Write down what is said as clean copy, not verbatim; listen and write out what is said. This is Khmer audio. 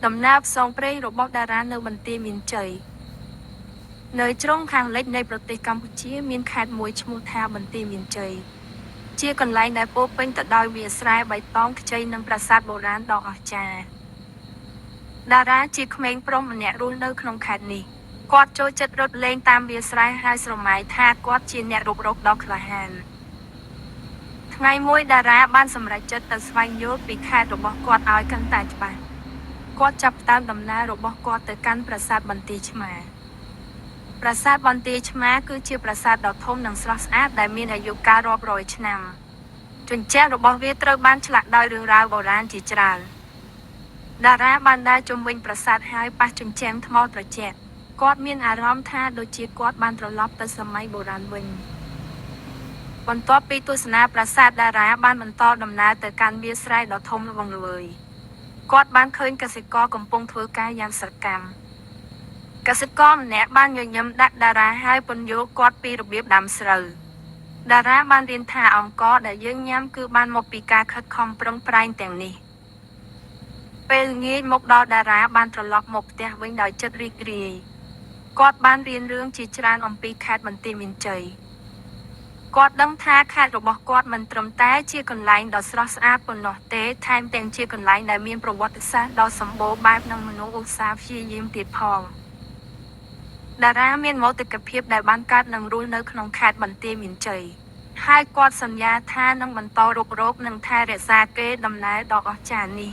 ដំណាប់សងព្រេងរបស់តារានៅបន្ទាយមានជ័យនៅជ្រុងខាងលិចនៃប្រទេសកម្ពុជាមានខេត្តមួយឈ្មោះថាបន្ទាយមានជ័យជាកន្លែងដែលពោរពេញទៅដោយវាលស្រែបៃតងខ្ចីនិងប្រាសាទបុរាណដ៏អស្ចារ្យតារាជាក្មេងប្រុសម្នាក់រស់នៅក្នុងខេត្តនេះគាត់ចូលចិត្តរត់លេងតាមវាលស្រែហើយស្រមៃថាគាត់ជាអ្នករុករកដ៏ក្លាហានថ្ងៃមួយតារាបានសម្រេចចិត្តទៅស្វែងយល់ពីខេត្តរបស់គាត់ឲ្យកាន់តែច្បាស់គាត់ចាប់ផ្ដើមដំណើររបស់គាត់ទៅកាន់ប្រាសាទបន្ទាយឆ្មារប្រាសាទបន្ទាយឆ្មារគឺជាប្រាសាទដ៏ធំនិងស្រស់ស្អាតដែលមានអាយុកាលរាប់រយឆ្នាំជញ្ជាំងរបស់វាត្រូវបានឆ្លាក់ដោយរឿងរ៉ាវបុរាណជាច្រើនតារាបានដើរជុំវិញប្រាសាទហើយប៉ះជញ្ជាំងថ្មត្រជាក់គាត់មានអារម្មណ៍ថាដូចជាគាត់បានត្រឡប់ទៅសម័យបុរាណវិញបន្ទាប់ពីទស្សនាប្រាសាទតារាបានបន្តដំណើរទៅកាន់វាលស្រែដ៏ធំល្វឹងល្វើយគាត់បានឃើញកសិករកំពុងធ្វើការយ៉ាងសកម្មកសិករម្នាក់បានញញឹមដាក់តារាហើយពន្យល់គាត់ពីរបៀបដាំស្រូវតារាបានរៀនថាអង្ករដែលយើងញ៉ាំគឺបានមកពីការខិតខំប្រឹងប្រែងទាំងនេះពេលងាយមកដល់តារាបានត្រឡប់មកផ្ទះវិញដោយចិត្តរីករាយគាត់បានរៀនរឿងជាច្រើនអំពីខេត្តបន្ទាយមានជ័យគាត់ដឹងថាខេត្តរបស់គាត់មិនត្រឹមតែជាកន្លែងដ៏ស្រស់ស្អាតប៉ុណ្ណោះទេថែមទាំងជាកន្លែងដែលមានប្រវត្តិសាស្ត្រដ៏សម្បូរបែបនិងមនុស្សឧស្សាហ៍ព្យាយាមទៀតផងតារាមានមោទកភាពដែលបានកើតនិងរស់នៅក្នុងខេត្តបន្ទាយមានជ័យហើយគាត់សន្យាថានឹងបន្តរុករកនិងថែរក្សាកេរដំណែលដ៏អស្ចារ្យនេះ